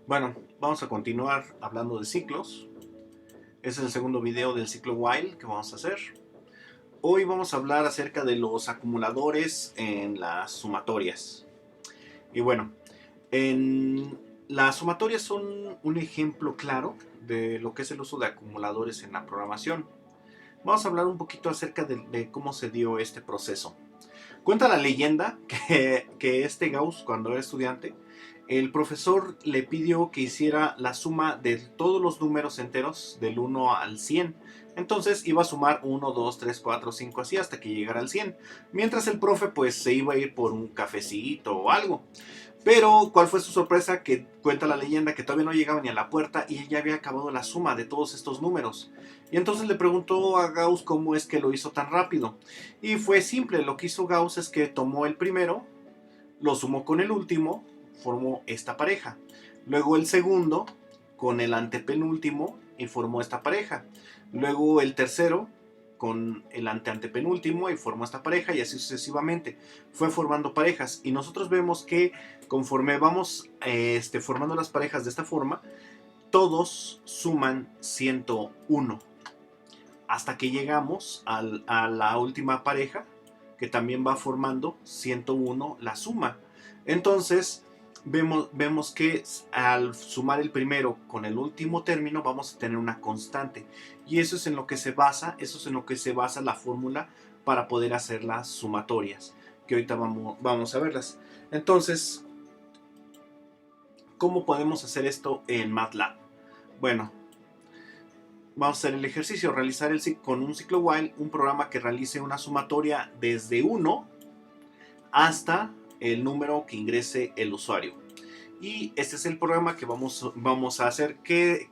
Bueno, vamos a continuar hablando de ciclos. Este es el segundo video del ciclo while que vamos a hacer. Hoy vamos a hablar acerca de los acumuladores en las sumatorias. Y bueno, en las sumatorias son un ejemplo claro de lo que es el uso de acumuladores en la programación. Vamos a hablar un poquito acerca de cómo se dio este proceso. Cuenta la leyenda que Gauss, cuando era estudiante, el profesor le pidió que hiciera la suma de todos los números enteros del 1 al 100. Entonces iba a sumar 1, 2, 3, 4, 5, así hasta que llegara al 100. Mientras el profe pues se iba a ir por un cafecito o algo. Pero, ¿cuál fue su sorpresa? Que cuenta la leyenda que todavía no llegaba ni a la puerta y él ya había acabado la suma de todos estos números. Y entonces le preguntó a Gauss cómo es que lo hizo tan rápido. Y fue simple, lo que hizo Gauss es que tomó el primero, lo sumó con el último, formó esta pareja. Luego el segundo con el antepenúltimo y formó esta pareja. Luego el tercero con el antepenúltimo y formó esta pareja y así sucesivamente. Fue formando parejas y nosotros vemos que conforme vamos formando las parejas de esta forma, todos suman 101 hasta que llegamos a la última pareja que también va formando 101 la suma. Entonces vemos que al sumar el primero con el último término vamos a tener una constante y eso es en lo que se basa, la fórmula para poder hacer las sumatorias, que ahorita vamos a verlas. Entonces, ¿cómo podemos hacer esto en MATLAB? Bueno, vamos a hacer el ejercicio, realizar con un ciclo while un programa que realice una sumatoria desde 1 hasta el número que ingrese el usuario. Y este es el programa que vamos a hacer. ¿Qué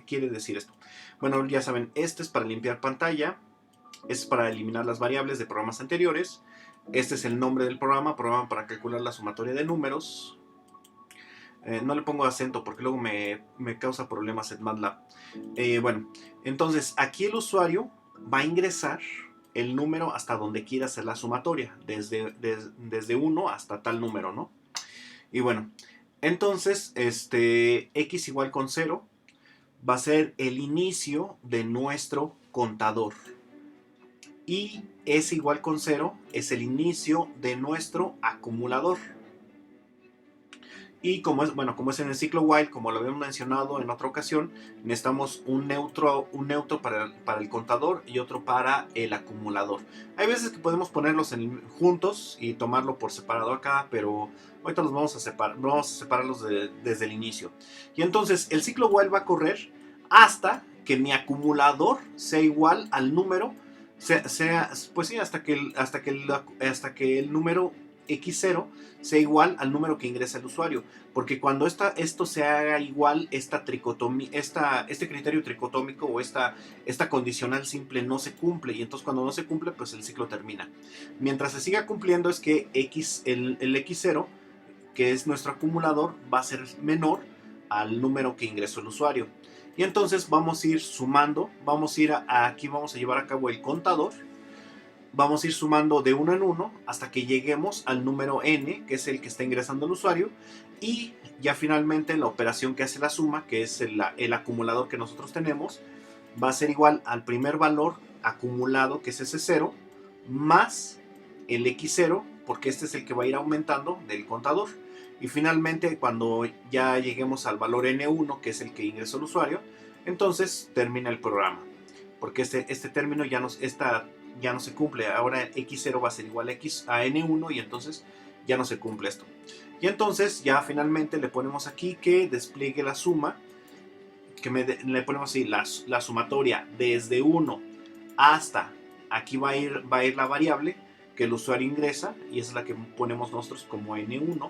quiere decir esto? Bueno, ya saben, este es para limpiar pantalla, este es para eliminar las variables de programas anteriores, este es el nombre del programa para calcular la sumatoria de números. No le pongo acento porque luego me causa problemas en MATLAB. Bueno, entonces aquí el usuario va a ingresar el número hasta donde quiera hacer la sumatoria, desde 1 hasta tal número, ¿no? Y bueno, entonces x igual con 0 va a ser el inicio de nuestro contador. Y s igual con 0 es el inicio de nuestro acumulador. Y como es en el ciclo while, como lo habíamos mencionado en otra ocasión, necesitamos un neutro para el contador y otro para el acumulador. Hay veces que podemos ponerlos juntos y tomarlo por separado acá, pero ahorita los vamos a separarlos desde el inicio. Y entonces el ciclo while va a correr hasta que mi acumulador sea igual al número, pues sí, hasta que el número x0 sea igual al número que ingresa el usuario, porque cuando esto se haga igual, este criterio tricotómico o esta condicional simple no se cumple, y entonces cuando no se cumple, pues el ciclo termina. Mientras se siga cumpliendo es que el x0, que es nuestro acumulador, va a ser menor al número que ingresó el usuario. Y entonces vamos a ir sumando, aquí vamos a llevar a cabo el contador. Vamos a ir sumando de uno en uno hasta que lleguemos al número n, que es el que está ingresando el usuario, y ya finalmente la operación que hace la suma, que es el acumulador que nosotros tenemos, va a ser igual al primer valor acumulado, que es ese 0, más el x0, porque este es el que va a ir aumentando del contador. Y finalmente, cuando ya lleguemos al valor n1, que es el que ingresó el usuario, entonces termina el programa, porque este término ya no se cumple. Ahora x0 va a ser igual a n1 y entonces ya no se cumple esto. Y entonces ya finalmente le ponemos aquí que despliegue la suma, le ponemos así la sumatoria desde 1 hasta aquí va a ir la variable que el usuario ingresa, y esa es la que ponemos nosotros como n1,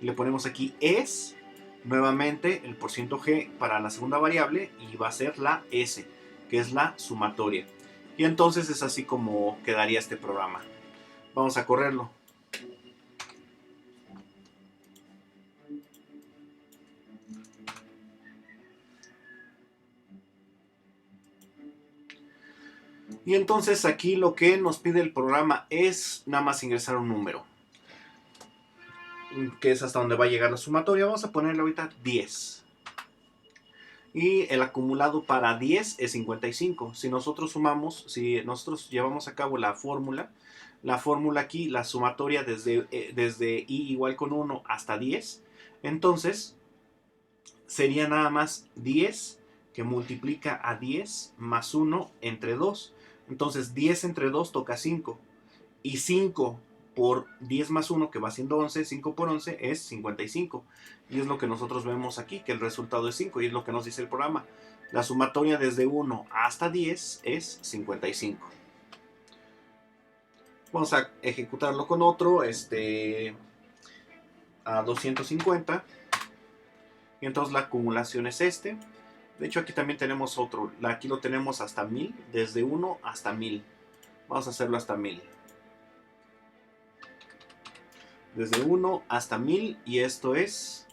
y le ponemos aquí es nuevamente el %g para la segunda variable, y va a ser la s, que es la sumatoria. Y entonces es así como quedaría este programa. Vamos a correrlo. Y entonces aquí lo que nos pide el programa es nada más ingresar un número. que es hasta donde va a llegar la sumatoria. Vamos a ponerle ahorita 10. Y el acumulado para 10 es 55. Si nosotros sumamos, si nosotros llevamos a cabo la fórmula aquí, la sumatoria desde i igual con 1 hasta 10, entonces sería nada más 10 que multiplica a 10 más 1 entre 2. Entonces 10 entre 2 toca 5. Y 5 por 10 más 1, que va siendo 11, 5 por 11 es 55. Y es lo que nosotros vemos aquí, que el resultado es 5, y es lo que nos dice el programa. La sumatoria desde 1 hasta 10 es 55. Vamos a ejecutarlo con otro, a 250. Y entonces la acumulación es este. De hecho, aquí también tenemos otro. Aquí lo tenemos hasta 1000, desde 1 hasta 1000. Vamos a hacerlo hasta 1000. Desde 1 hasta 1000, y esto es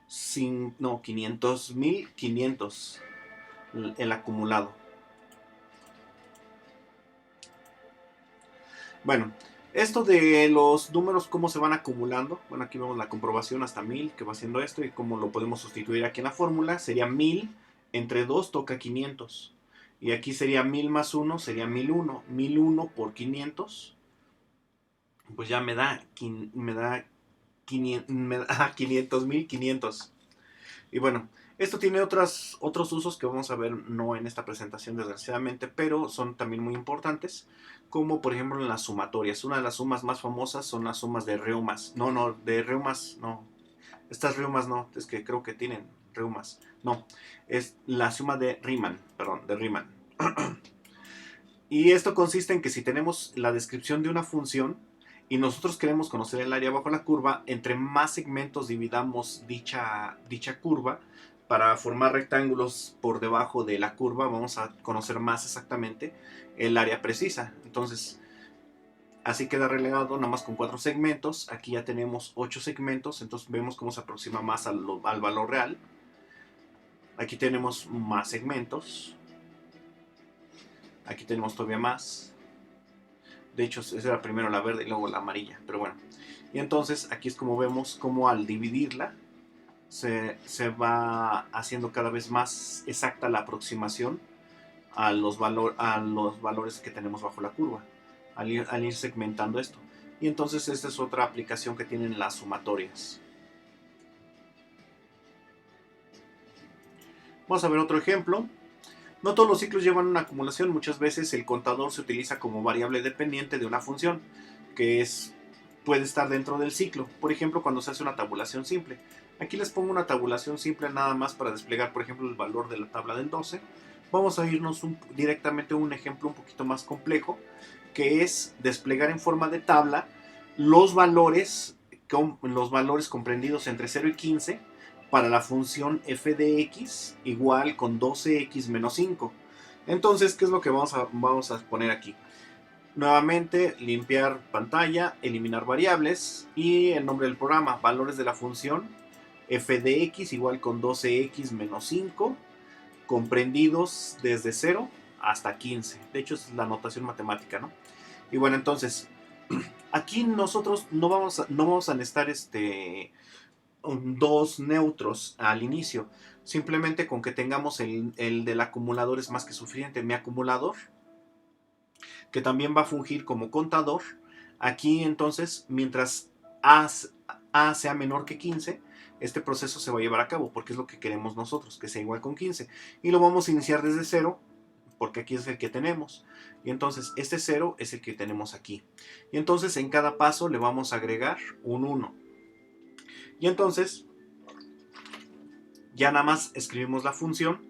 500, 1500 el acumulado. Bueno, esto de los números, cómo se van acumulando. Bueno, aquí vemos la comprobación hasta 1000, que va haciendo esto, y cómo lo podemos sustituir aquí en la fórmula. Sería 1000 entre 2 toca 500. Y aquí sería 1000 más 1, sería 1001. 1001 por 500, pues ya me da 500.500. Y bueno, esto tiene otros usos que vamos a ver no en esta presentación, desgraciadamente, pero son también muy importantes, como por ejemplo en las sumatorias. Una de las sumas más famosas son las sumas de reumas. No, de reumas no. Estas reumas no, es que creo que tienen reumas. No, es la suma de Riemann, perdón, de Riemann. Y esto consiste en que si tenemos la descripción de una función y nosotros queremos conocer el área bajo la curva, entre más segmentos dividamos dicha curva para formar rectángulos por debajo de la curva, vamos a conocer más exactamente el área precisa. Entonces, así queda relegado nada más con 4 segmentos. Aquí ya tenemos 8 segmentos, entonces vemos cómo se aproxima más al valor real. Aquí tenemos más segmentos. Aquí tenemos todavía más. De hecho, esa era primero la verde y luego la amarilla, pero bueno. Y entonces aquí es como vemos cómo al dividirla se va haciendo cada vez más exacta la aproximación a los valores que tenemos bajo la curva, al ir segmentando esto. Y entonces esta es otra aplicación que tienen las sumatorias. Vamos a ver otro ejemplo. No todos los ciclos llevan una acumulación. Muchas veces el contador se utiliza como variable dependiente de una función que puede estar dentro del ciclo. Por ejemplo, cuando se hace una tabulación simple. Aquí les pongo una tabulación simple nada más para desplegar, por ejemplo, el valor de la tabla del 12. Vamos a irnos directamente a un ejemplo un poquito más complejo, que es desplegar en forma de tabla los valores comprendidos entre 0 y 15 para la función f de x igual con 12x menos 5. Entonces, ¿qué es lo que vamos a poner aquí? Nuevamente, limpiar pantalla, eliminar variables y el nombre del programa, valores de la función f de x igual con 12x menos 5, comprendidos desde 0 hasta 15. De hecho, es la notación matemática, ¿no? Y bueno, entonces, aquí nosotros no vamos a necesitar dos neutros al inicio. Simplemente con que tengamos el del acumulador es más que suficiente. Mi acumulador, que también va a fungir como contador. Aquí entonces, mientras A sea menor que 15, este proceso se va a llevar a cabo, porque es lo que queremos nosotros, que sea igual con 15. Y lo vamos a iniciar desde 0, porque aquí es el que tenemos. Y entonces este 0 es el que tenemos aquí. Y entonces en cada paso le vamos a agregar un 1. Y entonces ya nada más escribimos la función.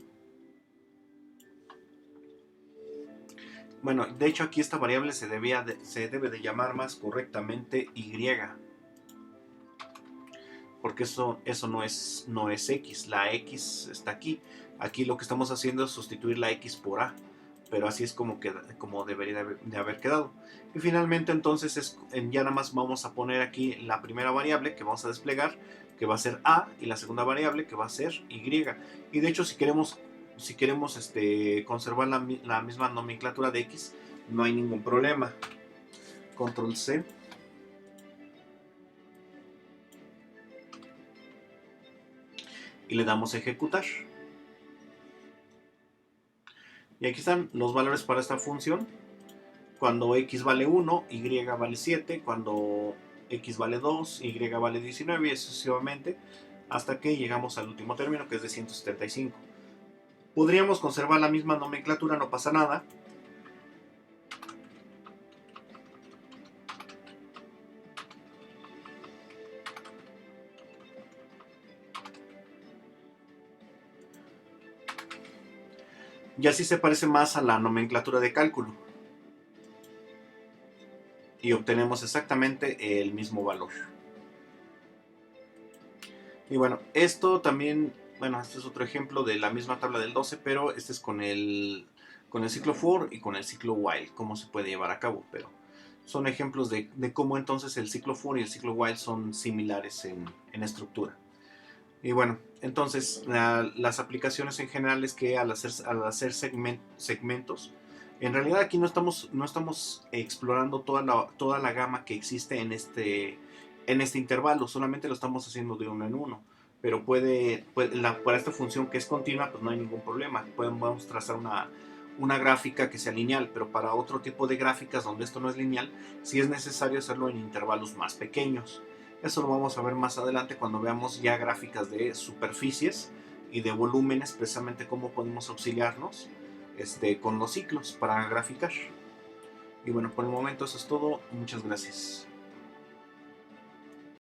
Bueno, de hecho aquí esta variable se debe de llamar más correctamente y, porque eso no es x. La x está aquí. Aquí lo que estamos haciendo es sustituir la x por a, pero así es como debería de haber quedado. Y finalmente entonces ya nada más vamos a poner aquí la primera variable que vamos a desplegar, que va a ser a, y la segunda variable que va a ser y. Y de hecho, si queremos conservar la misma nomenclatura de x, no hay ningún problema. Control C. y le damos a ejecutar. Y aquí están los valores para esta función. Cuando x vale 1, y vale 7, cuando x vale 2, y vale 19 y sucesivamente hasta que llegamos al último término, que es de 175. Podríamos conservar la misma nomenclatura, no pasa nada. Y así se parece más a la nomenclatura de cálculo. Y obtenemos exactamente el mismo valor. Y bueno, esto también, bueno, este es otro ejemplo de la misma tabla del 12, pero este es con el ciclo for y con el ciclo while, cómo se puede llevar a cabo, pero son ejemplos de cómo entonces el ciclo for y el ciclo while son similares en estructura. Y bueno, entonces las aplicaciones en general es que al hacer segmentos, en realidad aquí no estamos explorando toda la gama que existe en este intervalo, solamente lo estamos haciendo de uno en uno. Pero para esta función que es continua, pues no hay ningún problema. Podemos trazar una gráfica que sea lineal, pero para otro tipo de gráficas donde esto no es lineal, sí es necesario hacerlo en intervalos más pequeños. Eso lo vamos a ver más adelante cuando veamos ya gráficas de superficies y de volúmenes, precisamente cómo podemos auxiliarnos con los ciclos para graficar. Y bueno, por el momento eso es todo. Muchas gracias.